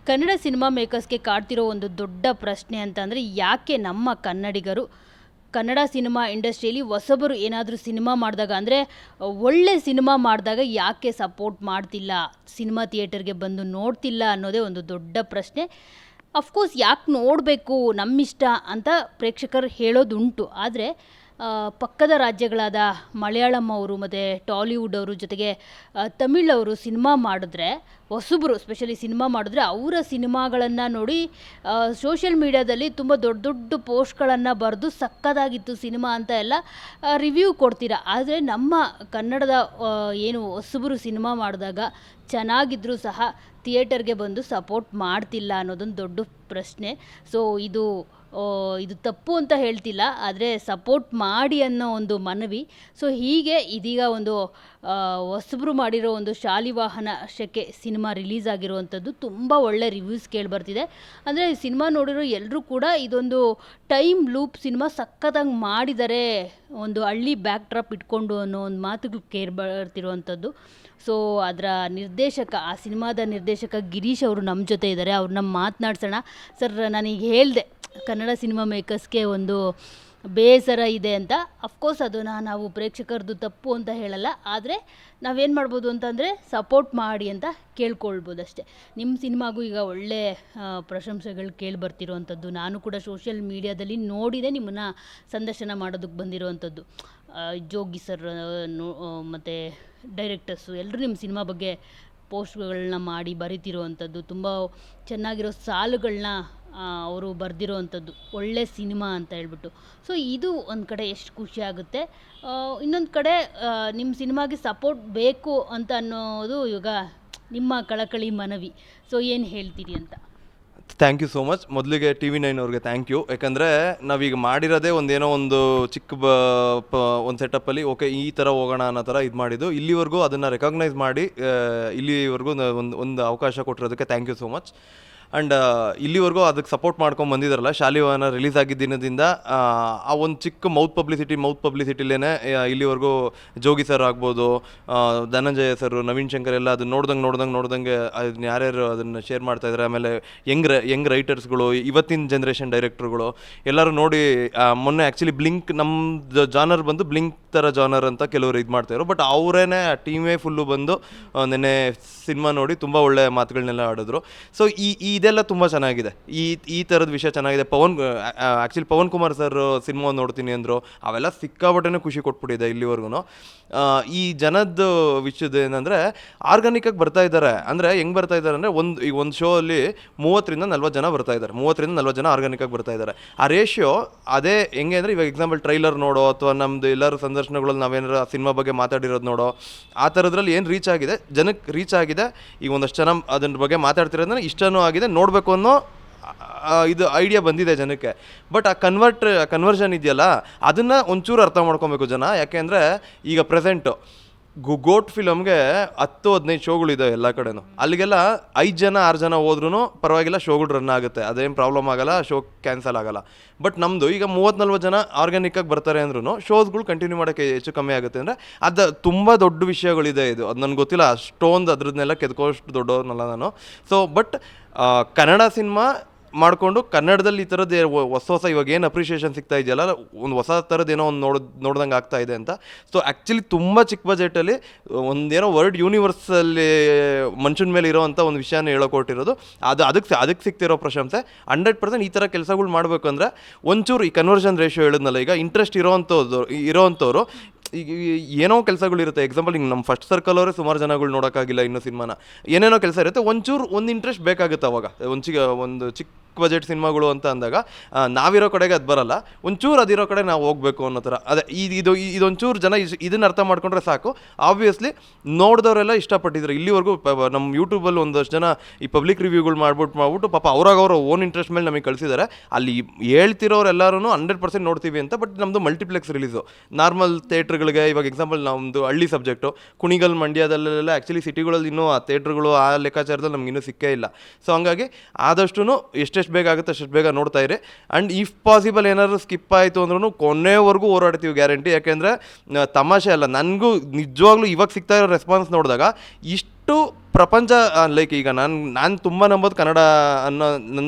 Kannada cinema ಮೇಕರ್ಸ್ಗೆ ಕಾಡ್ತಿರೋ ಒಂದು ದೊಡ್ಡ ಪ್ರಶ್ನೆ ಅಂತಂದರೆ, ಯಾಕೆ ನಮ್ಮ ಕನ್ನಡಿಗರು ಕನ್ನಡ ಸಿನಿಮಾ ಇಂಡಸ್ಟ್ರಿಯಲ್ಲಿ ಹೊಸಬರು ಏನಾದರೂ ಸಿನಿಮಾ ಮಾಡಿದಾಗ, ಅಂದರೆ ಒಳ್ಳೆ ಸಿನಿಮಾ ಮಾಡಿದಾಗ ಯಾಕೆ ಸಪೋರ್ಟ್ ಮಾಡ್ತಿಲ್ಲ, ಸಿನಿಮಾ ಥಿಯೇಟರ್ಗೆ ಬಂದು ನೋಡ್ತಿಲ್ಲ ಅನ್ನೋದೇ ಒಂದು ದೊಡ್ಡ ಪ್ರಶ್ನೆ. ಅಫ್ಕೋರ್ಸ್ ಯಾಕೆ ನೋಡಬೇಕು, ನಮ್ಮಿಷ್ಟ ಅಂತ ಪ್ರೇಕ್ಷಕರು ಹೇಳೋದುಂಟು. ಆದರೆ ಪಕ್ಕದ ರಾಜ್ಯಗಳಾದ ಮಲಯಾಳಂ ಅವರು ಮತ್ತು ಟಾಲಿವುಡ್ ಅವರು ಜೊತೆಗೆ ತಮಿಳ್ ಅವರು ಸಿನಿಮಾ ಮಾಡಿದ್ರೆ, ಹೊಸಬರು ಸ್ಪೆಷಲಿ ಸಿನಿಮಾ ಮಾಡಿದ್ರೆ ಅವರ ಸಿನಿಮಾಗಳನ್ನು ನೋಡಿ ಸೋಷಿಯಲ್ ಮೀಡ್ಯಾದಲ್ಲಿ ತುಂಬ ದೊಡ್ಡ ದೊಡ್ಡ ಪೋಸ್ಟ್ಗಳನ್ನು ಬರೆದು ಸಕ್ಕದಾಗಿತ್ತು ಸಿನಿಮಾ ಅಂತ ಎಲ್ಲ ರಿವ್ಯೂ ಕೊಡ್ತೀರಾ. ಆದರೆ ನಮ್ಮ ಕನ್ನಡದ ಏನು ಹೊಸಬರು ಸಿನಿಮಾ ಮಾಡಿದಾಗ ಚೆನ್ನಾಗಿದ್ದರೂ ಸಹ ಥಿಯೇಟರ್ಗೆ ಬಂದು ಸಪೋರ್ಟ್ ಮಾಡ್ತಿಲ್ಲ ಅನ್ನೋದೊಂದು ದೊಡ್ಡ ಪ್ರಶ್ನೆ. ಸೊ ಇದು ತಪ್ಪು ಅಂತ ಹೇಳ್ತಿಲ್ಲ, ಆದರೆ ಸಪೋರ್ಟ್ ಮಾಡಿ ಅನ್ನೋ ಒಂದು ಮನವಿ. ಸೊ ಹೀಗೆ ಇದೀಗ ಒಂದು ಹೊಸಬ್ರು ಮಾಡಿರೋ ಒಂದು ಶಾಲಿವಾಹನ ಶಕೆ ಸಿನಿಮಾ ರಿಲೀಸ್ ಆಗಿರುವಂಥದ್ದು ತುಂಬ ಒಳ್ಳೆ ರಿವ್ಯೂಸ್ ಕೇಳಿಬರ್ತಿದೆ. ಅಂದರೆ ಸಿನಿಮಾ ನೋಡಿರೋ ಎಲ್ಲರೂ ಕೂಡ ಇದೊಂದು ಟೈಮ್ ಲೂಪ್ ಸಿನಿಮಾ ಸಕ್ಕತ್ತಾಗಿ ಮಾಡಿದ್ದಾರೆ, ಒಂದು ಹಳ್ಳಿ ಬ್ಯಾಕ್ ಡ್ರಾಪ್ ಇಟ್ಕೊಂಡು ಅನ್ನೋ ಒಂದು ಮಾತುಗಳು ಕೇಳಿಬರ್ತಿರುವಂಥದ್ದು. ಸೊ ಅದರ ನಿರ್ದೇಶಕ, ಆ ಸಿನಿಮಾದ ನಿರ್ದೇಶಕ ಗಿರೀಶ್ ಅವರು ನಮ್ಮ ಜೊತೆ ಇದ್ದಾರೆ. ಅವ್ರನ್ನ ಮಾತನಾಡ್ಸೋಣ. ಸರ್, ನಾನೀಗ ಹೇಳಿದೆ ಕನ್ನಡ ಸಿನಿಮಾ ಮೇಕರ್ಸ್ಗೆ ಒಂದು ಬೇಸರ ಇದೆ ಅಂತ. ಅಫ್ಕೋರ್ಸ್ ಅದನ್ನು ನಾವು ಪ್ರೇಕ್ಷಕರದ್ದು ತಪ್ಪು ಅಂತ ಹೇಳಲ್ಲ, ಆದರೆ ನಾವೇನು ಮಾಡ್ಬೋದು ಅಂತಂದರೆ ಸಪೋರ್ಟ್ ಮಾಡಿ ಅಂತ ಕೇಳ್ಕೊಳ್ಬೋದು ಅಷ್ಟೇ. ನಿಮ್ಮ ಸಿನಿಮಾಗೂ ಈಗ ಒಳ್ಳೆ ಪ್ರಶಂಸೆಗಳು ಕೇಳಿಬರ್ತಿರೋವಂಥದ್ದು. ನಾನು ಕೂಡ ಸೋಷಿಯಲ್ ಮೀಡ್ಯಾದಲ್ಲಿ ನೋಡಿದೆ, ನಿಮ್ಮನ್ನು ಸಂದರ್ಶನ ಮಾಡೋದಕ್ಕೆ ಬಂದಿರೋವಂಥದ್ದು. ಜೋಗಿ ಸರ್ ಮತ್ತು ಡೈರೆಕ್ಟರ್ಸು ಎಲ್ಲರೂ ನಿಮ್ಮ ಸಿನಿಮಾ ಬಗ್ಗೆ ಪೋಸ್ಟ್ಗಳನ್ನ ಮಾಡಿ ಬರೀತಿರೋವಂಥದ್ದು, ತುಂಬ ಚೆನ್ನಾಗಿರೋ ಸಾಲುಗಳನ್ನ ಅವರು ಬರೆದಿರೋವಂಥದ್ದು, ಒಳ್ಳೆ ಸಿನಿಮಾ ಅಂತ ಹೇಳ್ಬಿಟ್ಟು. ಸೊ ಇದು ಒಂದು ಕಡೆ ಎಷ್ಟು ಖುಷಿ ಆಗುತ್ತೆ. ಇನ್ನೊಂದು ಕಡೆ ನಿಮ್ಮ ಸಿನಿಮಾಗೆ ಸಪೋರ್ಟ್ ಬೇಕು ಅಂತ ಅನ್ನೋದು ಇವಾಗ ನಿಮ್ಮ ಕಳಕಳಿ ಮನವಿ. ಸೊ ಏನು ಹೇಳ್ತೀರಿ ಅಂತ? Thank you so much. ಮೊದಲಿಗೆ TV9 ಅವ್ರಿಗೆ ಥ್ಯಾಂಕ್ ಯು. ಯಾಕಂದರೆ ನಾವೀಗ ಮಾಡಿರೋದೇ ಒಂದೇನೋ ಒಂದು ಚಿಕ್ಕ ಒಂದು ಸೆಟಪ್ಪಲ್ಲಿ ಓಕೆ ಈ ಥರ ಹೋಗೋಣ ಅನ್ನೋ ಥರ ಇದು ಮಾಡಿದ್ದು. ಇಲ್ಲಿವರೆಗೂ ಅದನ್ನು ರೆಕಗ್ನೈಸ್ ಮಾಡಿ ಇಲ್ಲಿವರೆಗೂ ಒಂದು ಅವಕಾಶ ಕೊಟ್ಟಿರೋದಕ್ಕೆ thank you so much. And ಇಲ್ಲಿವರೆಗೂ ಅದಕ್ಕೆ ಸಪೋರ್ಟ್ ಮಾಡ್ಕೊಂಡು ಬಂದಿದ್ದಾರಲ್ಲ, ಶಾಲಿವಾಹನ ರಿಲೀಸ್ ಆಗಿದ್ದ ದಿನದಿಂದ ಆ ಒಂದು ಚಿಕ್ಕ ಮೌತ್ ಪಬ್ಲಿಸಿಟಿಲೇ ಇಲ್ಲಿವರೆಗೂ ಜೋಗಿ ಸರ್ ಆಗ್ಬೋದು, ಧನಂಜಯ ಸರ್, ನವೀನ್ ಶಂಕರ್ ಎಲ್ಲ ಅದು ನೋಡ್ದಂಗೆ ಅದನ್ನ ಯಾರ್ಯಾರು ಅದನ್ನು ಶೇರ್ ಮಾಡ್ತಾಯಿದ್ದಾರೆ. ಆಮೇಲೆ ಯಂಗ್ ರೈಟರ್ಸ್ಗಳು, ಇವತ್ತಿನ ಜನ್ರೇಷನ್ ಡೈರೆಕ್ಟರ್ಗಳು ಎಲ್ಲರೂ ನೋಡಿ ಮೊನ್ನೆ ಆ್ಯಕ್ಚುಲಿ ಬ್ಲಿಂಕ್, ನಮ್ಮದು ಜಾನರ್ ಬಂದು ಬ್ಲಿಂಕ್ ಥರ ಜಾನರ್ ಅಂತ ಕೆಲವರು ಇದು ಮಾಡ್ತಾಯಿದ್ರು. ಬಟ್ ಅವರೇನೆ ಟೀಮೇ ಫುಲ್ಲು ಬಂದು ನೆನ್ನೆ ಸಿನಿಮಾ ನೋಡಿ ತುಂಬ ಒಳ್ಳೆ ಮಾತುಗಳನ್ನೆಲ್ಲ ಆಡಿದ್ರು. ಸೊ ಇದೆಲ್ಲ ತುಂಬ ಚೆನ್ನಾಗಿದೆ. ಈ ಥರದ ವಿಷಯ ಚೆನ್ನಾಗಿದೆ. Actually Pavan Kumar sir cinema ನೋಡ್ತೀನಿ ಅಂದರು, ಅವೆಲ್ಲ ಸಿಕ್ಕಾಪಟ್ಟೆ ಖುಷಿ ಕೊಟ್ಬಿಟ್ಟಿದೆ ಇಲ್ಲಿವರೆಗೂ. ಈ ಜನದ ವಿಷಯದ ಏನಂದರೆ ಆರ್ಗಾನಿಕಾಗಿ ಬರ್ತಾ ಇದ್ದಾರೆ. ಅಂದರೆ ಹೆಂಗೆ ಬರ್ತಾ ಇದ್ದಾರೆ ಅಂದರೆ, ಒಂದು ಶೋ ಅಲ್ಲಿ 30-40 ಜನ ಬರ್ತಾ ಇದ್ದಾರೆ, 30-40 ಜನ ಆರ್ಗಾನಿಕಾಗಿ ಬರ್ತಾ ಇದ್ದಾರೆ. ಆ ರೇಷಿಯೋ ಅದೇ ಹೆಂಗೆ ಅಂದರೆ, ಇವಾಗ ಎಕ್ಸಾಂಪಲ್ ಟ್ರೈಲರ್ ನೋಡೋ ಅಥವಾ ನಮ್ಮದು ಎಲ್ಲರೂ ಸಂದರ್ಶನಗಳಲ್ಲಿ ನಾವೇನಾರು ಸಿನಿಮಾ ಬಗ್ಗೆ ಮಾತಾಡಿರೋದು ನೋಡೋ, ಆ ಥರದ್ರಲ್ಲಿ ಏನು ರೀಚ್ ಆಗಿದೆ, ಜನಕ್ಕೆ ರೀಚ್ ಆಗಿದೆ. ಈಗ ಒಂದಷ್ಟು ಜನ ಅದ್ರ ಬಗ್ಗೆ ಮಾತಾಡ್ತಿರೋದನ್ನ ಇಷ್ಟನೂ ಆಗಿದೆ, ನೋಡಬೇಕು ಅನ್ನೋ ಇದು ಐಡಿಯಾ ಬಂದಿದೆ ಜನಕ್ಕೆ. ಬಟ್ ಆ ಕನ್ವರ್ಷನ್ ಇದೆಯಲ್ಲ, ಅದನ್ನು ಒಂಚೂರು ಅರ್ಥ ಮಾಡ್ಕೊಬೇಕು ಜನ. ಯಾಕೆಂದರೆ ಈಗ ಪ್ರೆಸೆಂಟು ಗೋಟ್ ಫಿಲಮ್ಗೆ 10-15 ಶೋಗಳಿದೆ ಎಲ್ಲ ಕಡೆನೂ. ಅಲ್ಲಿಗೆಲ್ಲ 5 ಜನ 6 ಜನ ಹೋದ್ರೂ ಪರವಾಗಿಲ್ಲ, ಶೋಗಳು ರನ್ ಆಗುತ್ತೆ, ಅದೇನು ಪ್ರಾಬ್ಲಮ್ ಆಗೋಲ್ಲ, ಶೋ ಕ್ಯಾನ್ಸಲ್ ಆಗೋಲ್ಲ. ಬಟ್ ನಮ್ಮದು ಈಗ 30-40 ಜನ ಆರ್ಗ್ಯಾನಿಕ್ಕಾಗಿ ಬರ್ತಾರೆ ಅಂದ್ರೂ ಶೋಸ್ಗಳು ಕಂಟಿನ್ಯೂ ಮಾಡೋಕ್ಕೆ ಹೆಚ್ಚು ಕಮ್ಮಿ ಆಗುತ್ತೆ. ಅಂದರೆ ಅದು ತುಂಬ ದೊಡ್ಡ ವಿಷಯಗಳಿದೆ. ಇದು ಅದು ನನಗೆ ಗೊತ್ತಿಲ್ಲ, ಅಷ್ಟೊಂದು ಅದ್ರನ್ನೆಲ್ಲ ಕೆದ್ಕೋಷ್ಟು ದೊಡ್ಡವ್ರನ್ನಲ್ಲ ನಾನು. ಸೊ ಬಟ್ ಕನ್ನಡ ಸಿನಿಮಾ ಮಾಡಿಕೊಂಡು ಕನ್ನಡದಲ್ಲಿ ಈ ಥರದ್ದು ಹೊಸ ಇವಾಗ ಏನು ಅಪ್ರಿಷಿಯೇಷನ್ ಸಿಗ್ತಾ ಇದೆಯಲ್ಲ, ಒಂದು ಹೊಸ ಥರದ್ದೇನೋ ಒಂದು ನೋಡ್ದಂಗೆ ಆಗ್ತಾ ಇದೆ ಅಂತ. ಸೊ ಆ್ಯಕ್ಚುಲಿ ತುಂಬ ಚಿಕ್ಕ ಬಜೆಟಲ್ಲಿ ಒಂದೇನೋ ವರ್ಡ್ ಯೂನಿವರ್ಸಲ್ಲಿ ಮನುಷ್ಯನ ಮೇಲೆ ಇರೋವಂಥ ಒಂದು ವಿಷಯನ ಹೇಳೋಕೊಟ್ಟಿರೋದು, ಅದಕ್ಕೆ ಸಿಗ್ತಿರೋ ಪ್ರಶಂಸೆ. 100% ಈ ಥರ ಕೆಲಸಗಳು ಮಾಡಬೇಕಂದ್ರೆ ಒಂಚೂರು ಈ ಕನ್ವರ್ಷನ್ ರೇಷಿಯೋ ಹೇಳಿದ್ನಲ್ಲ, ಈಗ ಇಂಟ್ರೆಸ್ಟ್ ಇರೋವಂಥವ್ರು ಈಗ ಏನೋ ಕೆಲಸಗಳಿರುತ್ತೆ. ಎಕ್ಸಾಂಪಲ್ ಹಿಂಗೆ ನಮ್ಮ ಫಸ್ಟ್ ಸರ್ಕಲ್ ಅವರೇ ಸುಮಾರು ಜನಗಳು ನೋಡೋಕ್ಕಾಗಿಲ್ಲ ಇನ್ನೂ ಸಿನಿಮಾನ, ಏನೇನೋ ಕೆಲಸ ಇರುತ್ತೆ, ಒಂದು ಇಂಟ್ರೆಸ್ಟ್ ಬೇಕಾಗುತ್ತೆ. ಅವಾಗ ಒಂದು ಚಿಕ್ಕ ಬಜೆಟ್ ಸಿನಿಮಾಗಳು ಅಂತ ಅಂದಾಗ ನಾವಿರೋ ಕಡೆಗೆ ಅದು ಬರಲ್ಲ, ಒಂಚೂರು ಅದಿರೋ ಕಡೆ ನಾವು ಹೋಗಬೇಕು ಅನ್ನೋ ಥರ. ಅದೇ ಇದೊಂಚೂರು ಜನ ಇದನ್ನು ಅರ್ಥ ಮಾಡ್ಕೊಂಡ್ರೆ ಸಾಕು. ಆಬ್ವಿಯಸ್ಲಿ ನೋಡಿದವರೆಲ್ಲ ಇಷ್ಟಪಟ್ಟಿದ್ರು. ಇಲ್ಲಿವರೆಗೂ ನಮ್ಮ ಯೂಟ್ಯೂಬಲ್ಲಿ ಒಂದಷ್ಟು ಜನ ಈ ಪಬ್ಲಿಕ್ ರಿವ್ಯೂಗಳು ಮಾಡ್ಬಿಟ್ಟು ಪಾಪ ಅವ್ರ ಓನ್ ಇಂಟ್ರೆಸ್ಟ್ ಮೇಲೆ ನಮಗೆ ಕಳಿಸಿದ್ದಾರೆ. ಅಲ್ಲಿ ಹೇಳ್ತಿರೋರೆಲ್ಲರೂ 100% ನೋಡ್ತೀವಿ ಅಂತ. ಬಟ್ ನಮ್ಮದು ಮಲ್ಟಿಪ್ಲೆಕ್ಸ್ ರಿಲೀಸು, ನಾರ್ಮಲ್ ಥಿಯೇಟ್ರ್ಗಳಿಗೆ. ಇವಾಗ ಎಕ್ಸಾಂಪಲ್ ನಮ್ಮದು ಹಳ್ಳಿ ಸಬ್ಜೆಕ್ಟು, ಕುಣಿಗಲ್, ಮಂಡ್ಯದಲ್ಲೆಲ್ಲ ಆ್ಯಕ್ಚುಲಿ ಸಿಟಿಗಳಲ್ಲಿ ಇನ್ನೂ ಆ ಥಿಯೇಟ್ರ್ಗಳು ಆ ಲೆಕ್ಕಾಚಾರದಲ್ಲಿ ನಮಗಿನ್ನೂ ಸಿಕ್ಕೇ ಇಲ್ಲ. ಸೊ ಹಂಗಾಗಿ ಆದಷ್ಟು ಎಷ್ಟೆಷ್ಟು ಬೇಗ ಆಗುತ್ತೆ ಅಷ್ಟು ಬೇಗ ನೋಡ್ತಾ ಇರಿ. ಆ್ಯಂಡ್ ಇಫ್ ಪಾಸಿಬಲ್ ಏನಾದರೂ ಸ್ಕಿಪ್ ಆಯಿತು ಅಂದ್ರೂ ಕೊನೆವರೆಗೂ ಹೋರಾಡ್ತೀವಿ, ಗ್ಯಾರಂಟಿ. ಯಾಕೆಂದರೆ ತಮಾಷೆ ಅಲ್ಲ, ನನಗೂ ನಿಜವಾಗ್ಲೂ ಇವಾಗ ಸಿಗ್ತಾ ಇರೋ ರೆಸ್ಪಾನ್ಸ್ ನೋಡಿದಾಗ ಇಷ್ಟು ಒಟ್ಟು ಪ್ರಪಂಚ ಲೈಕ್ ಈಗ ನಾನು ತುಂಬ ನಂಬೋದು ಕನ್ನಡ ಅನ್ನೋ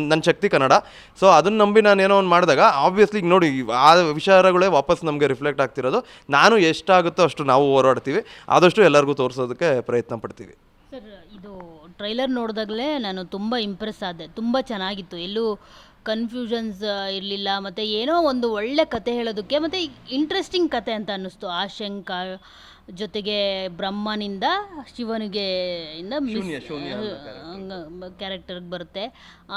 ನನ್ನ ಶಕ್ತಿ ಕನ್ನಡ. ಸೊ ಅದನ್ನು ನಂಬಿ ನಾನು ಏನೋ ಒಂದು ಮಾಡಿದಾಗ ಆಬ್ವಿಯಸ್ಲಿ ಈಗ ನೋಡಿ ಆ ವಿಚಾರಗಳೇ ವಾಪಸ್ ನಮಗೆ ರಿಫ್ಲೆಕ್ಟ್ ಆಗ್ತಿರೋದು. ನಾನು ಎಷ್ಟಾಗುತ್ತೋ ಅಷ್ಟು ನಾವು ಹೋರಾಡ್ತೀವಿ, ಆದಷ್ಟು ಎಲ್ಲರಿಗೂ ತೋರಿಸೋದಕ್ಕೆ ಪ್ರಯತ್ನ ಪಡ್ತೀವಿ. ಸರ್, ಇದು ಟ್ರೈಲರ್ ನೋಡಿದಾಗಲೇ ನಾನು ತುಂಬ ಇಂಪ್ರೆಸ್ ಆದೆ. ತುಂಬ ಚೆನ್ನಾಗಿತ್ತು, ಎಲ್ಲೂ ಕನ್ಫ್ಯೂಷನ್ಸ್ ಇರಲಿಲ್ಲ, ಮತ್ತು ಏನೋ ಒಂದು ಒಳ್ಳೆ ಕತೆ ಹೇಳೋದಕ್ಕೆ ಮತ್ತು ಇಂಟ್ರೆಸ್ಟಿಂಗ್ ಕತೆ ಅಂತ ಅನ್ನಿಸ್ತು. ಆ ಶಂಕ ಜೊತೆಗೆ ಬ್ರಹ್ಮನಿಂದ ಶಿವನಿಗೆ ಕ್ಯಾರೆಕ್ಟರ್ಗೆ ಬರುತ್ತೆ.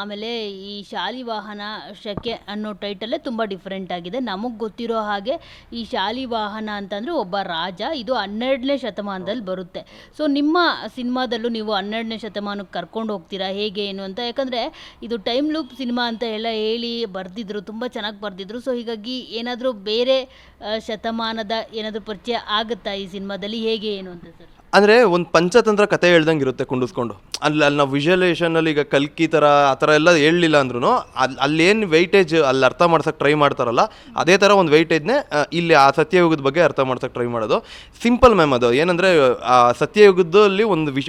ಆಮೇಲೆ ಈ ಶಾಲಿವಾಹನ ಶಕೆ ಅನ್ನೋ ಟೈಟಲ್ಲೇ ತುಂಬ ಡಿಫ್ರೆಂಟ್ ಆಗಿದೆ. ನಮಗೆ ಗೊತ್ತಿರೋ ಹಾಗೆ ಈ ಶಾಲಿವಾಹನ ಅಂತಂದರೆ ಒಬ್ಬ ರಾಜ. ಇದು 12ನೇ ಶತಮಾನದಲ್ಲಿ ಬರುತ್ತೆ. ಸೊ ನಿಮ್ಮ ಸಿನಿಮಾದಲ್ಲೂ ನೀವು 12ನೇ ಶತಮಾನಕ್ಕೆ ಕರ್ಕೊಂಡು ಹೋಗ್ತೀರಾ, ಹೇಗೆ ಏನು ಅಂತ? ಯಾಕಂದರೆ ಇದು ಟೈಮ್ ಲೂಪ್ ಸಿನಿಮಾ ಅಂತ ಎಲ್ಲ ಹೇಳಿ ಬರೆದಿದ್ರು, ತುಂಬ ಚೆನ್ನಾಗಿ ಬರೆದಿದ್ರು. ಸೊ ಹೀಗಾಗಿ ಏನಾದರೂ ಬೇರೆ ಶತಮಾನದ ಏನಾದರೂ ಪರಿಚಯ ಆಗುತ್ತಾ ಈ ಸಿನಿಮಾದಲ್ಲಿ, ಹೇಗೆ ಏನು ಅಂತ ಸರ್? ಅಂದರೆ ಒಂದು ಪಂಚತಂತ್ರ ಕತೆ ಹೇಳ್ದಂಗೆ ಇರುತ್ತೆ ಕುಂಡಿಸ್ಕೊಂಡು. ಅಲ್ಲಿ ನಾವು ವಿಜುವಲೈಸೇಷನಲ್ಲಿ ಈಗ ಕಲ್ಕಿ ಥರ ಆ ಥರ ಎಲ್ಲ ಹೇಳಲಿಲ್ಲ ಅಂದ್ರೂ ಅಲ್ಲೇನು ವೆಯ್ಟೇಜ್ ಅಲ್ಲಿ ಅರ್ಥ ಮಾಡ್ಸೋಕ್ಕೆ ಟ್ರೈ ಮಾಡ್ತಾರಲ್ಲ, ಅದೇ ಥರ ಒಂದು ವೆಯ್ಟೇಜ್ನೇ ಇಲ್ಲಿ ಆ ಸತ್ಯಯುಗದ ಬಗ್ಗೆ ಅರ್ಥ ಮಾಡ್ಸೋಕ್ಕೆ ಟ್ರೈ ಮಾಡೋದು. ಸಿಂಪಲ್ ಮ್ಯಾಮ್, ಅದು ಏನಂದರೆ ಆ ಸತ್ಯಯುಗದಲ್ಲಿ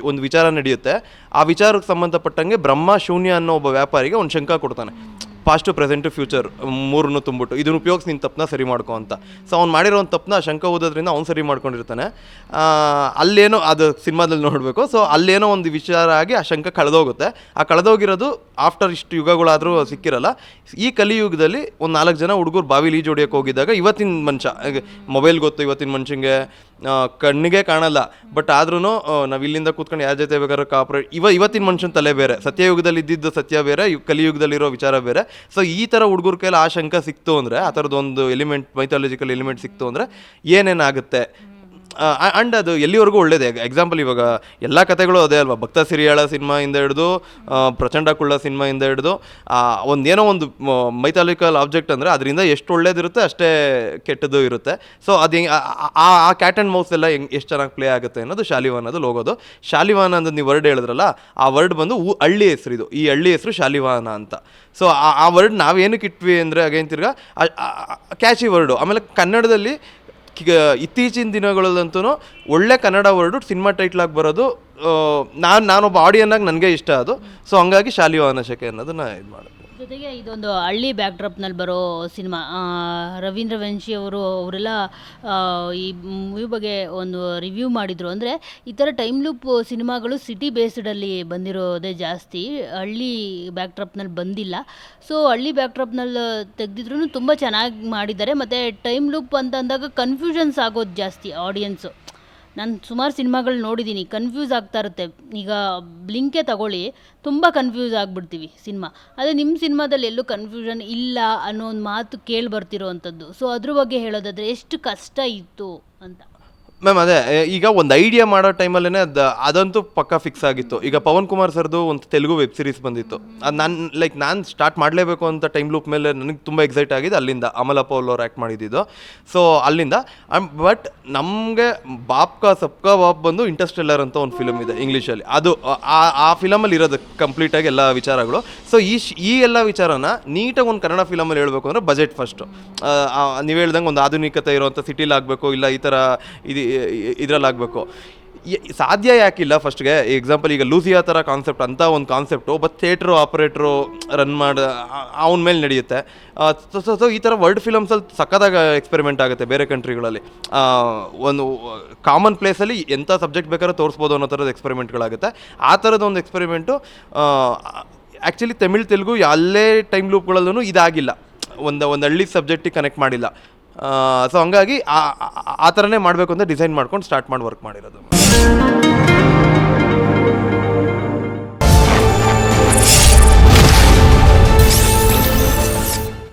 ಒಂದು ವಿಚಾರ ನಡೆಯುತ್ತೆ. ಆ ವಿಚಾರಕ್ಕೆ ಸಂಬಂಧಪಟ್ಟಂಗೆ ಬ್ರಹ್ಮ ಶೂನ್ಯ ಅನ್ನೋ ಒಬ್ಬ ವ್ಯಾಪಾರಿಗೆ ಒಂದು ಶಂಕ ಕೊಡ್ತಾನೆ, ಪಾಸ್ಟು ಪ್ರೆಸೆಂಟು ಫ್ಯೂಚರ್ ಮೂರನ್ನು ತುಂಬಿಟ್ಟು ಇದನ್ನು ಉಪಯೋಗಿಸಿ ನಿನ್ನ ತಪ್ಪನ್ನ ಸರಿ ಮಾಡ್ಕೊ ಅಂತ. ಸೊ ಅವ್ನು ಮಾಡಿರೋ ಒಂದು ತಪ್ಪನ್ನ ಶಂಕ ಓದೋದ್ರಿಂದ ಅವ್ನು ಸರಿ ಮಾಡ್ಕೊಂಡಿರ್ತಾನೆ. ಅಲ್ಲೇನೋ ಅದು ಸಿನಿಮಾದಲ್ಲಿ ನೋಡಬೇಕು. ಸೊ ಅಲ್ಲೇನೋ ಒಂದು ವಿಚಾರ ಆಗಿ ಆ ಶಂಕ ಕಳೆದೋಗುತ್ತೆ. ಆ ಕಳೆದೋಗಿರೋದು ಆಫ್ಟರ್ ಇಷ್ಟು ಯುಗಗಳಾದರೂ ಸಿಕ್ಕಿರಲ್ಲ. ಈ ಕಲಿಯುಗದಲ್ಲಿ ಒಂದು 4 ಜನ ಹುಡುಗರು ಬಾವಿಲಿ ಈಜು ಹೊಡಿಯೋಕೆ ಹೋಗಿದ್ದಾಗ ಇವತ್ತಿನ ಮನುಷ್ಯ, ಮೊಬೈಲ್ ಗೊತ್ತು ಇವತ್ತಿನ ಮನುಷ್ಯಂಗೆ, ಕಣ್ಣಿಗೆ ಕಾಣಲ್ಲ, ಬಟ್ ಆದ್ರೂ ನಾವು ಇಲ್ಲಿಂದ ಕೂತ್ಕೊಂಡು ಯಾರ ಜೊತೆ ಬೇಕಾದ್ರೂ ಕಾಪ್ರೇಟ್. ಇವತ್ತಿನ ಮನುಷ್ಯನ ತಲೆ ಬೇರೆ, ಸತ್ಯಯುಗದಲ್ಲಿ ಇದ್ದಿದ್ದು ಸತ್ಯ ಬೇರೆ, ಕಲಿಯುಗದಲ್ಲಿರೋ ವಿಚಾರ ಬೇರೆ. ಸೊ ಈ ಥರ ಹುಡುಗರ ಕೈಲಿ ಆ ಶಂಕ ಸಿಕ್ತು ಅಂದರೆ, ಆ ಥರದ್ದೊಂದು ಎಲಿಮೆಂಟ್, ಮೈಥಾಲಜಿಕಲ್ ಎಲಿಮೆಂಟ್ ಸಿಕ್ತು ಅಂದರೆ ಏನೇನಾಗುತ್ತೆ. ಆ್ಯಂಡ್ ಅದು ಎಲ್ಲಿವರೆಗೂ ಒಳ್ಳೇದೇ. ಎಕ್ಸಾಂಪಲ್ ಇವಾಗ ಎಲ್ಲ ಕತೆಗಳು ಅದೇ ಅಲ್ವಾ, ಭಕ್ತ ಸಿರಿಯಾಳ ಸಿನಿಮಾಯಿಂದ ಹಿಡಿದು ಪ್ರಚಂಡ ಕುಳ್ಳ ಸಿನಿಮಾಯಿಂದ ಹಿಡಿದು ಒಂದೇನೋ ಒಂದು ಮೈಥಾಲಿಕಲ್ ಆಬ್ಜೆಕ್ಟ್ ಅಂದರೆ ಅದರಿಂದ ಎಷ್ಟು ಒಳ್ಳೇದಿರುತ್ತೆ ಅಷ್ಟೇ ಕೆಟ್ಟದ್ದು ಇರುತ್ತೆ. ಸೊ ಅದು ಆ ಕ್ಯಾಟ್ ಆ್ಯಂಡ್ ಮೌಸ್ ಎಲ್ಲ ಎಷ್ಟು ಚೆನ್ನಾಗಿ ಪ್ಲೇ ಆಗುತ್ತೆ ಅನ್ನೋದು ಶಾಲಿವಾನ್ ಅದು ಲೋಗೋದು. ಶಾಲಿವಾನ್ ಅನ್ನೋದು ನೀವು ವರ್ಡ್ ಹೇಳಿದ್ರಲ್ಲ, ಆ ವರ್ಡ್ ಬಂದು ಹಳ್ಳಿ ಹೆಸರು. ಇದು ಈ ಹಳ್ಳಿ ಹೆಸರು ಶಾಲಿವಾನ ಅಂತ. ಸೊ ಆ ವರ್ಡ್ ನಾವೇನಕ್ಕೆ ಇಟ್ವಿ ಅಂದರೆ ಅಗೇನ್ ತಿರ್ಗಾ ಕ್ಯಾಚಿ ವರ್ಡು. ಆಮೇಲೆ ಕನ್ನಡದಲ್ಲಿ ಇತ್ತೀಚಿನ ದಿನಗಳಲ್ಲಂತೂ ಒಳ್ಳೆ ಕನ್ನಡ ವರ್ಡು ಸಿನಿಮಾ ಟೈಟ್ಲಾಗಿ ಬರೋದು ನಾನೊಬ್ಬ ಆಡಿಯನ್ನಾಗಿ ನನಗೆ ಇಷ್ಟ ಅದು. ಸೊ ಹಂಗಾಗಿ ಶಾಲಿವಾಹನ ಶಕೆ ಅನ್ನೋದನ್ನ ಇದು ಮಾಡೋದು. ಜೊತೆಗೆ ಇದೊಂದು ಹಳ್ಳಿ ಬ್ಯಾಕ್ಡ್ರಾಪ್ನಲ್ಲಿ ಬರೋ ಸಿನಿಮಾ. ರವೀಂದ್ರ ವಂಶಿ ಅವರೆಲ್ಲ ಈ ಮೂವಿ ಬಗ್ಗೆ ಒಂದು ರಿವ್ಯೂ ಮಾಡಿದರು. ಅಂದರೆ ಈ ಥರ ಟೈಮ್ ಲೂಪ್ ಸಿನಿಮಾಗಳು ಸಿಟಿ ಬೇಸ್ಡಲ್ಲಿ ಬಂದಿರೋದೇ ಜಾಸ್ತಿ, ಹಳ್ಳಿ ಬ್ಯಾಕ್ಡ್ರಾಪ್ನಲ್ಲಿ ಬಂದಿಲ್ಲ. ಸೊ ಹಳ್ಳಿ ಬ್ಯಾಕ್ಡ್ರಾಪ್ನಲ್ಲಿ ತೆಗೆದಿದ್ರು ತುಂಬ ಚೆನ್ನಾಗಿ ಮಾಡಿದ್ದಾರೆ. ಮತ್ತು ಟೈಮ್ ಲೂಪ್ ಅಂತ ಅಂದಾಗ ಕನ್ಫ್ಯೂಷನ್ಸ್ ಆಗೋದು ಜಾಸ್ತಿ ಆಡಿಯನ್ಸು. ನಾನು ಸುಮಾರು ಸಿನಿಮಾಗಳು ನೋಡಿದ್ದೀನಿ, ಕನ್ಫ್ಯೂಸ್ ಆಗ್ತಾ ಇರುತ್ತೆ. ಈಗ ಬ್ಲಿಂಕೇ ತಗೊಳ್ಳಿ, ತುಂಬ ಕನ್ಫ್ಯೂಸ್ ಆಗಿಬಿಡ್ತೀವಿ ಸಿನಿಮಾ. ಅದೇ ನಿಮ್ಮ ಸಿನಿಮಾದಲ್ಲಿ ಎಲ್ಲೂ ಕನ್ಫ್ಯೂಷನ್ ಇಲ್ಲ ಅನ್ನೋ ಒಂದು ಮಾತು ಕೇಳಿ ಬರ್ತಿರೋ ಅಂಥದ್ದು. ಸೊ ಅದ್ರ ಬಗ್ಗೆ ಹೇಳೋದಾದರೆ ಎಷ್ಟು ಕಷ್ಟ ಇತ್ತು ಅಂತ? ಮ್ಯಾಮ್ ಅದೇ, ಈಗ ಒಂದು ಐಡಿಯಾ ಮಾಡೋ ಟೈಮಲ್ಲೇ ಅದಂತೂ ಪಕ್ಕ ಫಿಕ್ಸ್ ಆಗಿತ್ತು. ಈಗ ಪವನ್ ಕುಮಾರ್ ಸರ್ದು ಒಂದು ತೆಲುಗು ವೆಬ್ ಸೀರೀಸ್ ಬಂದಿತ್ತು. ಅದು ನಾನು ಸ್ಟಾರ್ಟ್ ಮಾಡಲೇಬೇಕು ಅಂತ ಟೈಮ್ ಲೂಪ್ ಮೇಲೆ ನನಗೆ ತುಂಬ ಎಕ್ಸೈಟ್ ಆಗಿದೆ. ಅಲ್ಲಿಂದ ಅಮಲ ಪೌಲ್ ಅವ್ರು ಆ್ಯಕ್ಟ್ ಮಾಡಿದ್ದು. ಸೊ ಅಲ್ಲಿಂದ ಬಟ್ ನಮಗೆ ಬಾಪ್ ಕಾ ಸಬ್ಕಾ ಬಾಪ್ ಬಂದು ಇಂಟರ್ಸ್ಟೆಲ್ಲರ್ ಅಂತ ಒಂದು ಫಿಲಮ್ ಇದೆ ಇಂಗ್ಲೀಷಲ್ಲಿ. ಅದು ಆ ಫಿಲಮಲ್ಲಿ ಇರೋದು ಕಂಪ್ಲೀಟಾಗಿ ಎಲ್ಲ ವಿಚಾರಗಳು. ಸೊ ಈ ಎಲ್ಲ ವಿಚಾರನ ನೀಟಾಗಿ ಒಂದು ಕನ್ನಡ ಫಿಲಮಲ್ಲಿ ಹೇಳಬೇಕು ಅಂದರೆ ಬಜೆಟ್ ಫಸ್ಟು. ನೀವು ಹೇಳ್ದಂಗೆ ಒಂದು ಆಧುನಿಕತೆ ಇರೋವಂಥ ಸಿಟಿಲಿ ಆಗಬೇಕು, ಇಲ್ಲ ಈ ಥರ ಇದರಲ್ಲಾಗಬೇಕು. ಸಾಧ್ಯ ಯಾಕಿಲ್ಲ ಫಸ್ಟ್ಗೆ? ಎಕ್ಸಾಂಪಲ್ ಈಗ ಲೂಸಿಯಾ ಥರ ಕಾನ್ಸೆಪ್ಟ್ ಅಂತ ಒಂದು ಕಾನ್ಸೆಪ್ಟು ಒಬ್ಬ ಥಿಯೇಟ್ರು ಆಪ್ರೇಟ್ರು ರನ್ ಮಾಡಿ ಅವನ ಮೇಲೆ ನಡೆಯುತ್ತೆ. ಸೊ ಈ ಥರ ವರ್ಲ್ಡ್ ಫಿಲಮ್ಸಲ್ಲಿ ಸಕ್ಕದಾಗ ಎಕ್ಸ್ಪೆರಿಮೆಂಟ್ ಆಗುತ್ತೆ ಬೇರೆ ಕಂಟ್ರಿಗಳಲ್ಲಿ. ಒಂದು ಕಾಮನ್ ಪ್ಲೇಸಲ್ಲಿ ಎಂಥ ಸಬ್ಜೆಕ್ಟ್ ಬೇಕಾದ್ರೂ ತೋರಿಸ್ಬೋದು ಅನ್ನೋ ಥರದ ಎಕ್ಸ್ಪೆರಿಮೆಂಟ್ಗಳಾಗುತ್ತೆ. ಆ ಥರದ ಒಂದು ಎಕ್ಸ್ಪೆರಿಮೆಂಟು ಆ್ಯಕ್ಚುಲಿ ತಮಿಳ್ ತೆಲುಗು ಎಲ್ಲೇ ಟೈಮ್ ಲೂಪ್ಗಳಲ್ಲೂ ಇದಾಗಿಲ್ಲ, ಒಂದು ಹಳ್ಳಿ ಸಬ್ಜೆಕ್ಟಿಗೆ ಕನೆಕ್ಟ್ ಮಾಡಿಲ್ಲ. ಸೊ ಹಂಗಾಗಿ ಆ ಥರನೇ ಮಾಡಬೇಕು ಅಂತ ಡಿಸೈನ್ ಮಾಡ್ಕೊಂಡು ಸ್ಟಾರ್ಟ್ ಮಾಡಿ ವರ್ಕ್ ಮಾಡಿರೋದು.